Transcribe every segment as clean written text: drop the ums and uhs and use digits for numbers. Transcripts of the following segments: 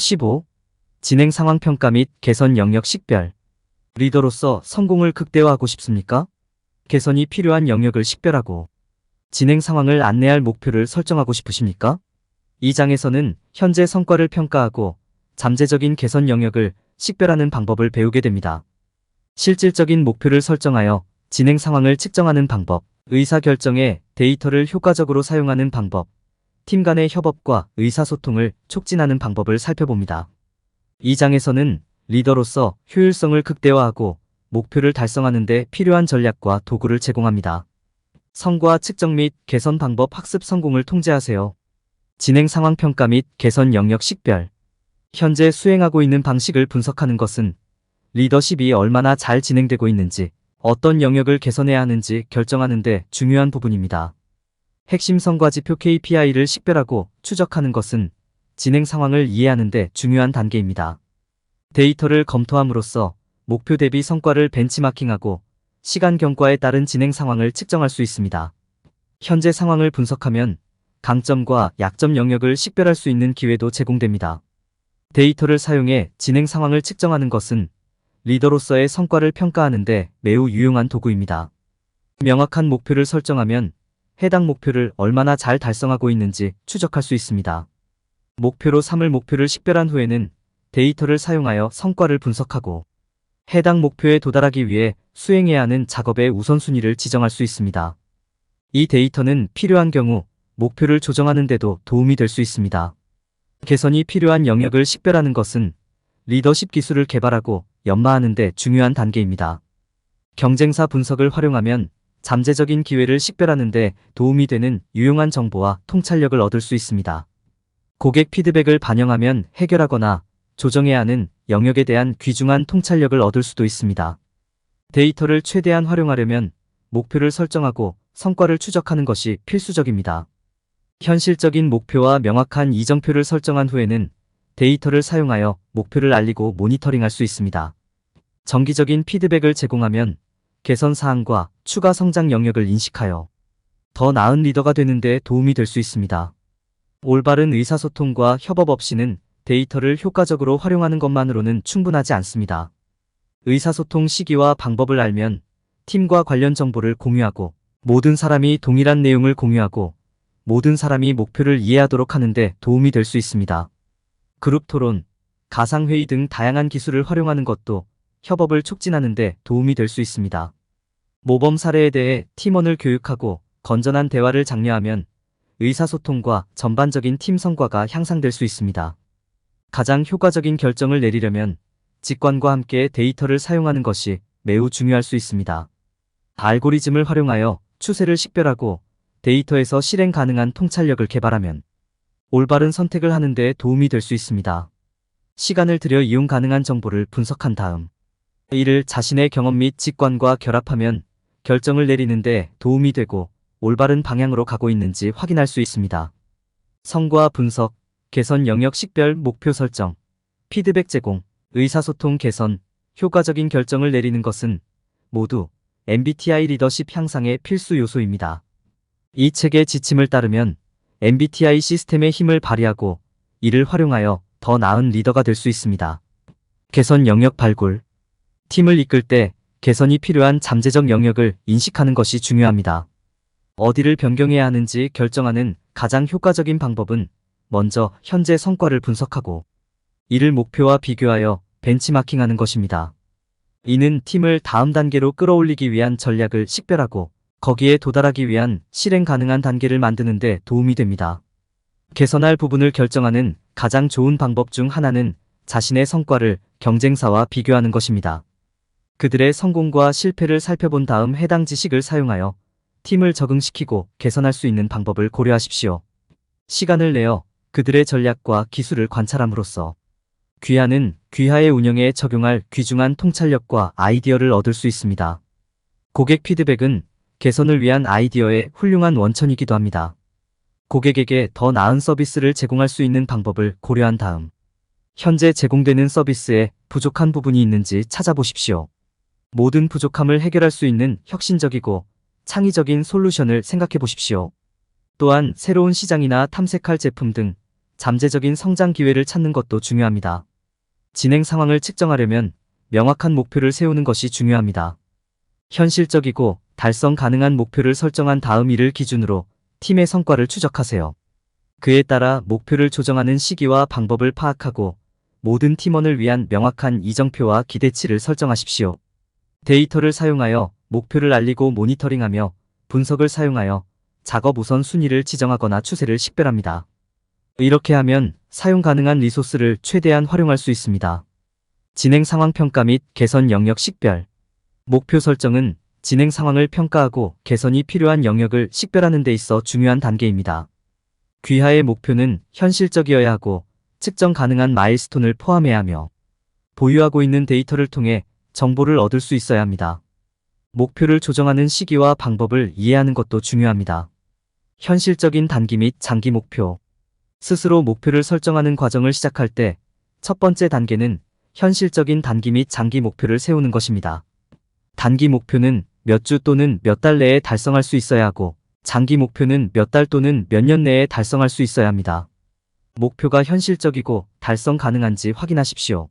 15. 진행 상황 평가 및 개선 영역 식별. 리더로서 성공을 극대화하고 싶습니까? 개선이 필요한 영역을 식별하고 진행 상황을 안내할 목표를 설정하고 싶으십니까? 이 장에서는 현재 성과를 평가하고 잠재적인 개선 영역을 식별하는 방법을 배우게 됩니다. 실질적인 목표를 설정하여 진행 상황을 측정하는 방법, 의사결정에 데이터를 효과적으로 사용하는 방법, 팀 간의 협업과 의사소통을 촉진하는 방법을 살펴봅니다. 이 장에서는 리더로서 효율성을 극대화하고 목표를 달성하는 데 필요한 전략과 도구를 제공합니다. 성과 측정 및 개선 방법 학습 성공을 통제하세요. 진행 상황 평가 및 개선 영역 식별. 현재 수행하고 있는 방식을 분석하는 것은 리더십이 얼마나 잘 진행되고 있는지, 어떤 영역을 개선해야 하는지 결정하는 데 중요한 부분입니다. 핵심 성과지표 KPI를 식별하고 추적하는 것은 진행 상황을 이해하는 데 중요한 단계입니다. 데이터를 검토함으로써 목표 대비 성과를 벤치마킹하고 시간 경과에 따른 진행 상황을 측정할 수 있습니다. 현재 상황을 분석하면 강점과 약점 영역을 식별할 수 있는 기회도 제공됩니다. 데이터를 사용해 진행 상황을 측정하는 것은 리더로서의 성과를 평가하는 데 매우 유용한 도구입니다. 명확한 목표를 설정하면 해당 목표를 얼마나 잘 달성하고 있는지 추적할 수 있습니다. 목표로 삼을 목표를 식별한 후에는 데이터를 사용하여 성과를 분석하고 해당 목표에 도달하기 위해 수행해야 하는 작업의 우선순위를 지정할 수 있습니다. 이 데이터는 필요한 경우 목표를 조정하는 데도 도움이 될 수 있습니다. 개선이 필요한 영역을 식별하는 것은 리더십 기술을 개발하고 연마하는 데 중요한 단계입니다. 경쟁사 분석을 활용하면 잠재적인 기회를 식별하는 데 도움이 되는 유용한 정보와 통찰력을 얻을 수 있습니다. 고객 피드백을 반영하면 해결하거나 조정해야 하는 영역에 대한 귀중한 통찰력을 얻을 수도 있습니다. 데이터를 최대한 활용하려면 목표를 설정하고 성과를 추적하는 것이 필수적입니다. 현실적인 목표와 명확한 이정표를 설정한 후에는 데이터를 사용하여 목표를 알리고 모니터링할 수 있습니다. 정기적인 피드백을 제공하면 개선 사항과 추가 성장 영역을 인식하여 더 나은 리더가 되는 데 도움이 될 수 있습니다. 올바른 의사소통과 협업 없이는 데이터를 효과적으로 활용하는 것만으로는 충분하지 않습니다. 의사소통 시기와 방법을 알면 팀과 관련 정보를 공유하고 모든 사람이 동일한 내용을 공유하고 모든 사람이 목표를 이해하도록 하는 데 도움이 될 수 있습니다. 그룹 토론, 가상회의 등 다양한 기술을 활용하는 것도 협업을 촉진하는 데 도움이 될 수 있습니다. 모범 사례에 대해 팀원을 교육하고 건전한 대화를 장려하면 의사소통과 전반적인 팀 성과가 향상될 수 있습니다. 가장 효과적인 결정을 내리려면 직관과 함께 데이터를 사용하는 것이 매우 중요할 수 있습니다. 알고리즘을 활용하여 추세를 식별하고 데이터에서 실행 가능한 통찰력을 개발하면 올바른 선택을 하는 데 도움이 될 수 있습니다. 시간을 들여 이용 가능한 정보를 분석한 다음 이를 자신의 경험 및 직관과 결합하면 결정을 내리는 데 도움이 되고 올바른 방향으로 가고 있는지 확인할 수 있습니다. 성과 분석, 개선 영역 식별, 목표 설정, 피드백 제공, 의사소통 개선, 효과적인 결정을 내리는 것은 모두 MBTI 리더십 향상의 필수 요소입니다. 이 책의 지침을 따르면 MBTI 시스템의 힘을 발휘하고 이를 활용하여 더 나은 리더가 될 수 있습니다. 개선 영역 발굴. 팀을 이끌 때 개선이 필요한 잠재적 영역을 인식하는 것이 중요합니다. 어디를 변경해야 하는지 결정하는 가장 효과적인 방법은 먼저 현재 성과를 분석하고 이를 목표와 비교하여 벤치마킹하는 것입니다. 이는 팀을 다음 단계로 끌어올리기 위한 전략을 식별하고 거기에 도달하기 위한 실행 가능한 단계를 만드는 데 도움이 됩니다. 개선할 부분을 결정하는 가장 좋은 방법 중 하나는 자신의 성과를 경쟁사와 비교하는 것입니다. 그들의 성공과 실패를 살펴본 다음 해당 지식을 사용하여 팀을 적응시키고 개선할 수 있는 방법을 고려하십시오. 시간을 내어 그들의 전략과 기술을 관찰함으로써 귀하는 귀하의 운영에 적용할 귀중한 통찰력과 아이디어를 얻을 수 있습니다. 고객 피드백은 개선을 위한 아이디어의 훌륭한 원천이기도 합니다. 고객에게 더 나은 서비스를 제공할 수 있는 방법을 고려한 다음 현재 제공되는 서비스에 부족한 부분이 있는지 찾아보십시오. 모든 부족함을 해결할 수 있는 혁신적이고 창의적인 솔루션을 생각해 보십시오. 또한 새로운 시장이나 탐색할 제품 등 잠재적인 성장 기회를 찾는 것도 중요합니다. 진행 상황을 측정하려면 명확한 목표를 세우는 것이 중요합니다. 현실적이고 달성 가능한 목표를 설정한 다음 이를 기준으로 팀의 성과를 추적하세요. 그에 따라 목표를 조정하는 시기와 방법을 파악하고 모든 팀원을 위한 명확한 이정표와 기대치를 설정하십시오. 데이터를 사용하여 목표를 알리고 모니터링하며 분석을 사용하여 작업 우선 순위를 지정하거나 추세를 식별합니다. 이렇게 하면 사용 가능한 리소스를 최대한 활용할 수 있습니다. 진행 상황 평가 및 개선 영역 식별. 목표 설정은 진행 상황을 평가하고 개선이 필요한 영역을 식별하는 데 있어 중요한 단계입니다. 귀하의 목표는 현실적이어야 하고 측정 가능한 마일스톤을 포함해야 하며 보유하고 있는 데이터를 통해 정보를 얻을 수 있어야 합니다. 목표를 조정하는 시기와 방법을 이해하는 것도 중요합니다. 현실적인 단기 및 장기 목표. 스스로 목표를 설정하는 과정을 시작할 때 첫 번째 단계는 현실적인 단기 및 장기 목표를 세우는 것입니다. 단기 목표는 몇 주 또는 몇 달 내에 달성할 수 있어야 하고 장기 목표는 몇 달 또는 몇 년 내에 달성할 수 있어야 합니다. 목표가 현실적이고 달성 가능한지 확인하십시오.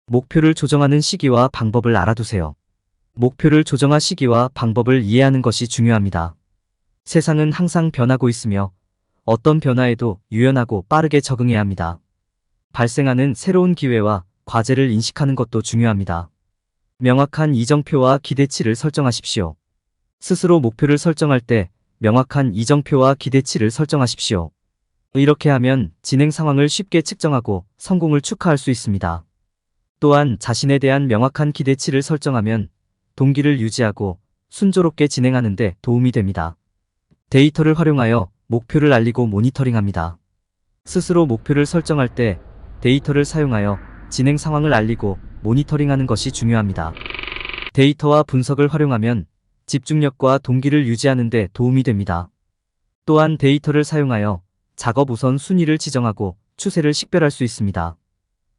목표를 조정하는 시기와 방법을 알아두세요. 목표를 조정할 시기와 방법을 이해하는 것이 중요합니다. 세상은 항상 변하고 있으며 어떤 변화에도 유연하고 빠르게 적응해야 합니다. 발생하는 새로운 기회와 과제를 인식하는 것도 중요합니다. 명확한 이정표와 기대치를 설정하십시오. 스스로 목표를 설정할 때 명확한 이정표와 기대치를 설정하십시오. 이렇게 하면 진행 상황을 쉽게 측정하고 성공을 축하할 수 있습니다. 또한 자신에 대한 명확한 기대치를 설정하면 동기를 유지하고 순조롭게 진행하는 데 도움이 됩니다. 데이터를 활용하여 목표를 알리고 모니터링합니다. 스스로 목표를 설정할 때 데이터를 사용하여 진행 상황을 알리고 모니터링하는 것이 중요합니다. 데이터와 분석을 활용하면 집중력과 동기를 유지하는 데 도움이 됩니다. 또한 데이터를 사용하여 작업 우선 순위를 지정하고 추세를 식별할 수 있습니다.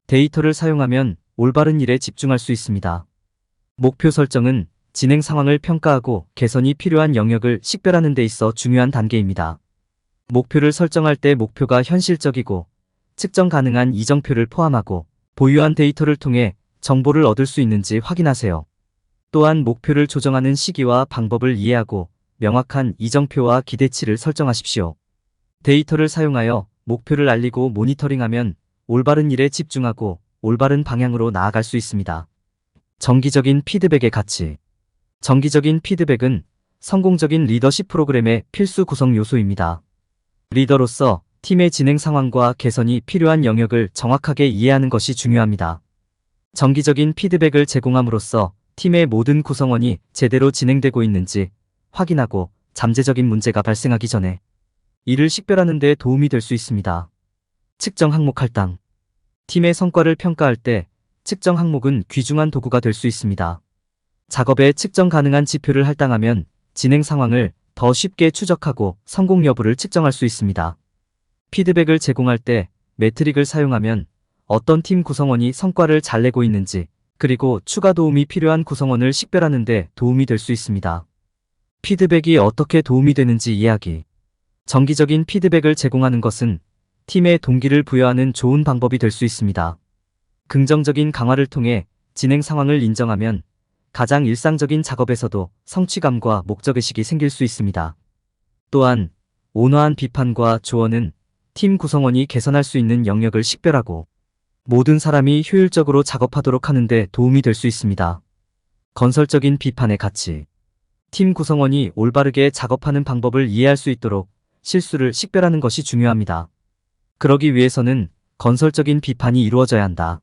데이터를 사용하면 올바른 일에 집중할 수 있습니다. 목표 설정은 진행 상황을 평가하고 개선이 필요한 영역을 식별하는 데 있어 중요한 단계입니다. 목표를 설정할 때 목표가 현실적이고 측정 가능한 이정표를 포함하고 보유한 데이터를 통해 정보를 얻을 수 있는지 확인하세요. 또한 목표를 조정하는 시기와 방법을 이해하고 명확한 이정표와 기대치를 설정하십시오. 데이터를 사용하여 목표를 알리고 모니터링하면 올바른 일에 집중하고 올바른 방향으로 나아갈 수 있습니다. 정기적인 피드백의 가치. 정기적인 피드백은 성공적인 리더십 프로그램의 필수 구성 요소입니다. 리더로서 팀의 진행 상황과 개선이 필요한 영역을 정확하게 이해하는 것이 중요합니다. 정기적인 피드백을 제공함으로써 팀의 모든 구성원이 제대로 진행되고 있는지 확인하고 잠재적인 문제가 발생하기 전에 이를 식별하는 데 도움이 될 수 있습니다. 측정 항목 할당. 팀의 성과를 평가할 때 측정 항목은 귀중한 도구가 될 수 있습니다. 작업에 측정 가능한 지표를 할당하면 진행 상황을 더 쉽게 추적하고 성공 여부를 측정할 수 있습니다. 피드백을 제공할 때 매트릭을 사용하면 어떤 팀 구성원이 성과를 잘 내고 있는지 그리고 추가 도움이 필요한 구성원을 식별하는 데 도움이 될 수 있습니다. 피드백이 어떻게 도움이 되는지 이야기. 정기적인 피드백을 제공하는 것은 팀의 동기를 부여하는 좋은 방법이 될 수 있습니다. 긍정적인 강화를 통해 진행 상황을 인정하면 가장 일상적인 작업에서도 성취감과 목적의식이 생길 수 있습니다. 또한 온화한 비판과 조언은 팀 구성원이 개선할 수 있는 영역을 식별하고 모든 사람이 효율적으로 작업하도록 하는 데 도움이 될 수 있습니다. 건설적인 비판의 가치. 팀 구성원이 올바르게 작업하는 방법을 이해할 수 있도록 실수를 식별하는 것이 중요합니다. 그러기 위해서는 건설적인 비판이 이루어져야 한다.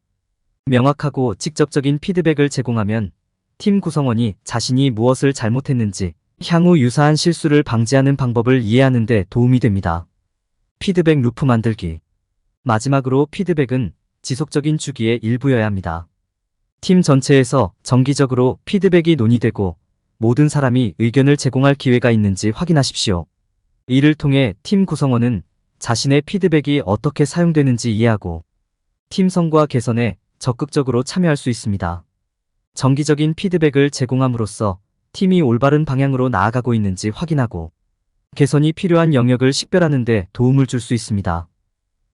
명확하고 직접적인 피드백을 제공하면 팀 구성원이 자신이 무엇을 잘못했는지 향후 유사한 실수를 방지하는 방법을 이해하는 데 도움이 됩니다. 피드백 루프 만들기. 마지막으로 피드백은 지속적인 주기의 일부여야 합니다. 팀 전체에서 정기적으로 피드백이 논의되고 모든 사람이 의견을 제공할 기회가 있는지 확인하십시오. 이를 통해 팀 구성원은 자신의 피드백이 어떻게 사용되는지 이해하고 팀 성과 개선에 적극적으로 참여할 수 있습니다. 정기적인 피드백을 제공함으로써 팀이 올바른 방향으로 나아가고 있는지 확인하고 개선이 필요한 영역을 식별하는 데 도움을 줄 수 있습니다.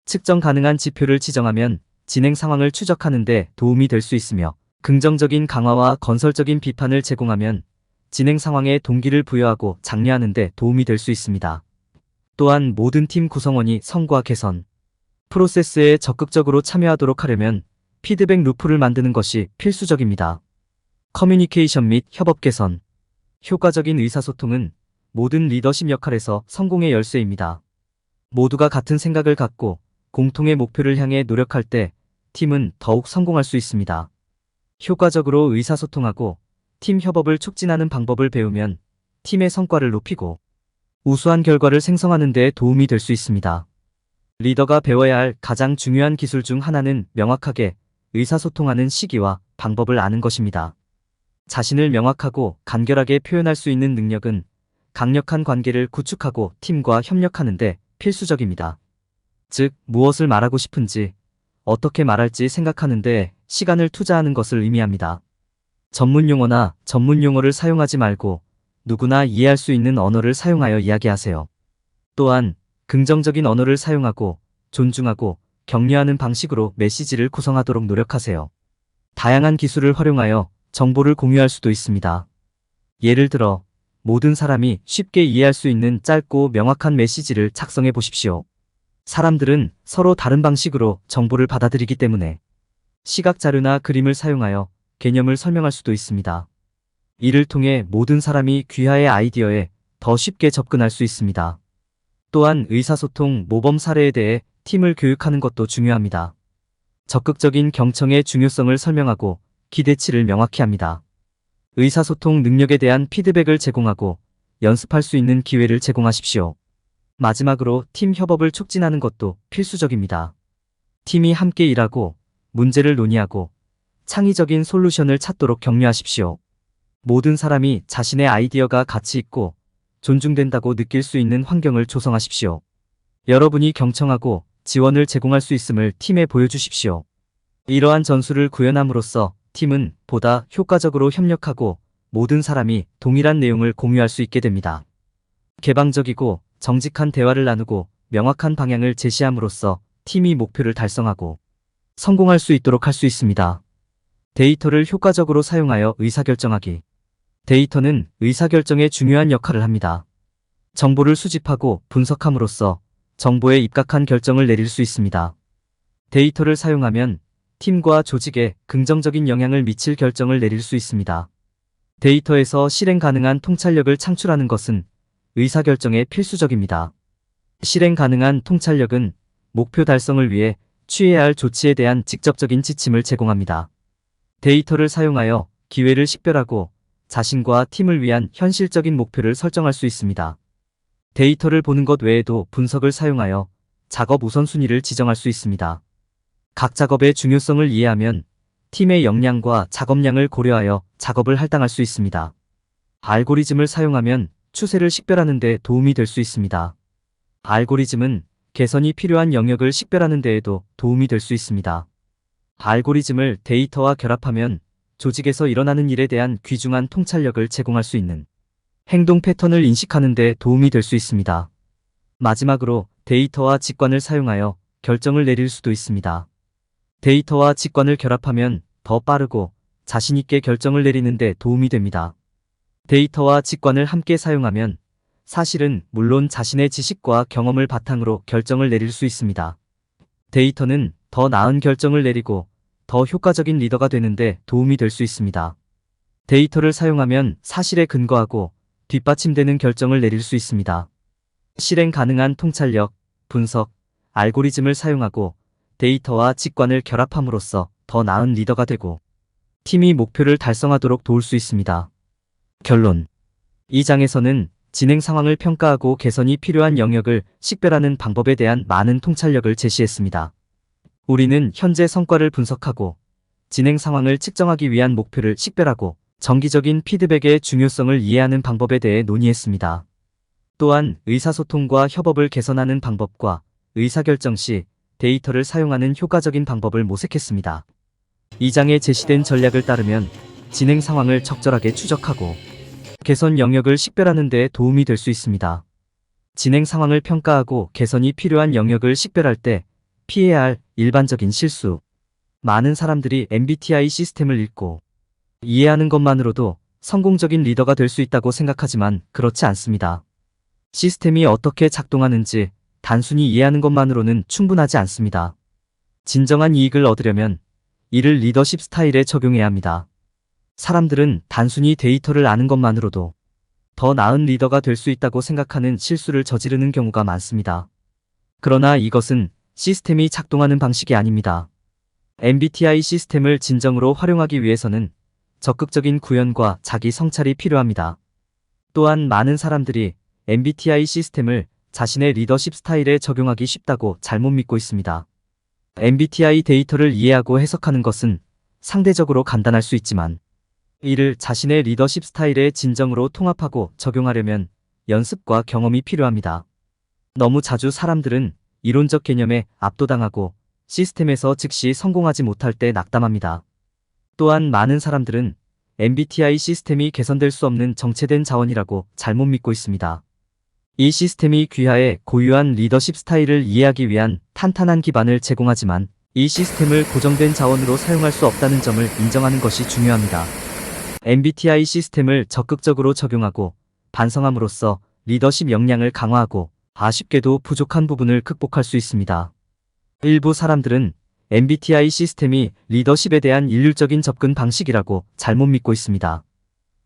측정 가능한 지표를 지정하면 진행 상황을 추적하는 데 도움이 될 수 있으며, 긍정적인 강화와 건설적인 비판을 제공하면 진행 상황에 동기를 부여하고 장려하는 데 도움이 될 수 있습니다. 또한 모든 팀 구성원이 성과 개선 프로세스에 적극적으로 참여하도록 하려면 피드백 루프를 만드는 것이 필수적입니다. 커뮤니케이션 및 협업 개선. 효과적인 의사소통은 모든 리더십 역할에서 성공의 열쇠입니다. 모두가 같은 생각을 갖고 공통의 목표를 향해 노력할 때 팀은 더욱 성공할 수 있습니다. 효과적으로 의사소통하고 팀 협업을 촉진하는 방법을 배우면 팀의 성과를 높이고 우수한 결과를 생성하는 데 도움이 될 수 있습니다. 리더가 배워야 할 가장 중요한 기술 중 하나는 명확하게 의사소통하는 시기와 방법을 아는 것입니다. 자신을 명확하고 간결하게 표현할 수 있는 능력은 강력한 관계를 구축하고 팀과 협력하는 데 필수적입니다. 즉, 무엇을 말하고 싶은지, 어떻게 말할지 생각하는 데 시간을 투자하는 것을 의미합니다. 전문 용어나 전문 용어를 사용하지 말고 누구나 이해할 수 있는 언어를 사용하여 이야기하세요. 또한 긍정적인 언어를 사용하고 존중하고 격려하는 방식으로 메시지를 구성하도록 노력하세요. 다양한 기술을 활용하여 정보를 공유할 수도 있습니다. 예를 들어, 모든 사람이 쉽게 이해할 수 있는 짧고 명확한 메시지를 작성해 보십시오. 사람들은 서로 다른 방식으로 정보를 받아들이기 때문에 시각 자료나 그림을 사용하여 개념을 설명할 수도 있습니다. 이를 통해 모든 사람이 귀하의 아이디어에 더 쉽게 접근할 수 있습니다. 또한 의사소통 모범 사례에 대해 팀을 교육하는 것도 중요합니다. 적극적인 경청의 중요성을 설명하고 기대치를 명확히 합니다. 의사소통 능력에 대한 피드백을 제공하고 연습할 수 있는 기회를 제공하십시오. 마지막으로 팀 협업을 촉진하는 것도 필수적입니다. 팀이 함께 일하고 문제를 논의하고 창의적인 솔루션을 찾도록 격려하십시오. 모든 사람이 자신의 아이디어가 가치 있고 존중된다고 느낄 수 있는 환경을 조성하십시오. 여러분이 경청하고 지원을 제공할 수 있음을 팀에 보여주십시오. 이러한 전술을 구현함으로써 팀은 보다 효과적으로 협력하고 모든 사람이 동일한 내용을 공유할 수 있게 됩니다. 개방적이고 정직한 대화를 나누고 명확한 방향을 제시함으로써 팀이 목표를 달성하고 성공할 수 있도록 할 수 있습니다. 데이터를 효과적으로 사용하여 의사결정하기. 데이터는 의사결정에 중요한 역할을 합니다. 정보를 수집하고 분석함으로써 정보에 입각한 결정을 내릴 수 있습니다. 데이터를 사용하면 팀과 조직에 긍정적인 영향을 미칠 결정을 내릴 수 있습니다. 데이터에서 실행 가능한 통찰력을 창출하는 것은 의사결정에 필수적입니다. 실행 가능한 통찰력은 목표 달성을 위해 취해야 할 조치에 대한 직접적인 지침을 제공합니다. 데이터를 사용하여 기회를 식별하고 자신과 팀을 위한 현실적인 목표를 설정할 수 있습니다. 데이터를 보는 것 외에도 분석을 사용하여 작업 우선순위를 지정할 수 있습니다. 각 작업의 중요성을 이해하면 팀의 역량과 작업량을 고려하여 작업을 할당할 수 있습니다. 알고리즘을 사용하면 추세를 식별하는 데 도움이 될 수 있습니다. 알고리즘은 개선이 필요한 영역을 식별하는 데에도 도움이 될 수 있습니다. 알고리즘을 데이터와 결합하면 조직에서 일어나는 일에 대한 귀중한 통찰력을 제공할 수 있는 행동 패턴을 인식하는 데 도움이 될 수 있습니다. 마지막으로 데이터와 직관을 사용하여 결정을 내릴 수도 있습니다. 데이터와 직관을 결합하면 더 빠르고 자신 있게 결정을 내리는 데 도움이 됩니다. 데이터와 직관을 함께 사용하면 사실은 물론 자신의 지식과 경험을 바탕으로 결정을 내릴 수 있습니다. 데이터는 더 나은 결정을 내리고 더 효과적인 리더가 되는데 도움이 될 수 있습니다. 데이터를 사용하면 사실에 근거하고 뒷받침되는 결정을 내릴 수 있습니다. 실행 가능한 통찰력, 분석, 알고리즘을 사용하고 데이터와 직관을 결합함으로써 더 나은 리더가 되고 팀이 목표를 달성하도록 도울 수 있습니다. 결론. 이 장에서는 진행 상황을 평가하고 개선이 필요한 영역을 식별하는 방법에 대한 많은 통찰력을 제시했습니다. 우리는 현재 성과를 분석하고 진행 상황을 측정하기 위한 목표를 식별하고 정기적인 피드백의 중요성을 이해하는 방법에 대해 논의했습니다. 또한 의사소통과 협업을 개선하는 방법과 의사결정 시 데이터를 사용하는 효과적인 방법을 모색했습니다. 이 장에 제시된 전략을 따르면 진행 상황을 적절하게 추적하고 개선 영역을 식별하는 데 도움이 될 수 있습니다. 진행 상황을 평가하고 개선이 필요한 영역을 식별할 때 피해야 할 일반적인 실수. 많은 사람들이 MBTI 시스템을 읽고 이해하는 것만으로도 성공적인 리더가 될 수 있다고 생각하지만 그렇지 않습니다. 시스템이 어떻게 작동하는지 단순히 이해하는 것만으로는 충분하지 않습니다. 진정한 이익을 얻으려면 이를 리더십 스타일에 적용해야 합니다. 사람들은 단순히 데이터를 아는 것만으로도 더 나은 리더가 될 수 있다고 생각하는 실수를 저지르는 경우가 많습니다. 그러나 이것은 시스템이 작동하는 방식이 아닙니다. MBTI 시스템을 진정으로 활용하기 위해서는 적극적인 구현과 자기 성찰이 필요합니다. 또한 많은 사람들이 MBTI 시스템을 자신의 리더십 스타일에 적용하기 쉽다고 잘못 믿고 있습니다. MBTI 데이터를 이해하고 해석하는 것은 상대적으로 간단할 수 있지만 이를 자신의 리더십 스타일에 진정으로 통합하고 적용하려면 연습과 경험이 필요합니다. 너무 자주 사람들은 이론적 개념에 압도당하고 시스템에서 즉시 성공하지 못할 때 낙담합니다. 또한 많은 사람들은 MBTI 시스템이 개선될 수 없는 정체된 자원이라고 잘못 믿고 있습니다. 이 시스템이 귀하의 고유한 리더십 스타일을 이해하기 위한 탄탄한 기반을 제공하지만 이 시스템을 고정된 자원으로 사용할 수 없다는 점을 인정하는 것이 중요합니다. MBTI 시스템을 적극적으로 적용하고 반성함으로써 리더십 역량을 강화하고 아쉽게도 부족한 부분을 극복할 수 있습니다. 일부 사람들은 MBTI 시스템이 리더십에 대한 일률적인 접근 방식이라고 잘못 믿고 있습니다.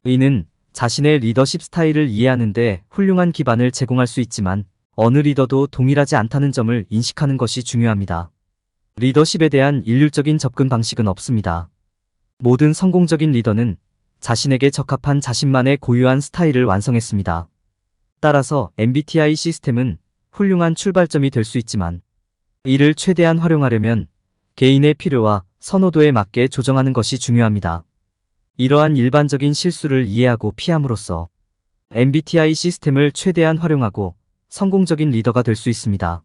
이는 자신의 리더십 스타일을 이해하는 데 훌륭한 기반을 제공할 수 있지만 어느 리더도 동일하지 않다는 점을 인식하는 것이 중요합니다. 리더십에 대한 일률적인 접근 방식은 없습니다. 모든 성공적인 리더는 자신에게 적합한 자신만의 고유한 스타일을 완성했습니다. 따라서 MBTI 시스템은 훌륭한 출발점이 될 수 있지만 이를 최대한 활용하려면 개인의 필요와 선호도에 맞게 조정하는 것이 중요합니다. 이러한 일반적인 실수를 이해하고 피함으로써 MBTI 시스템을 최대한 활용하고 성공적인 리더가 될 수 있습니다.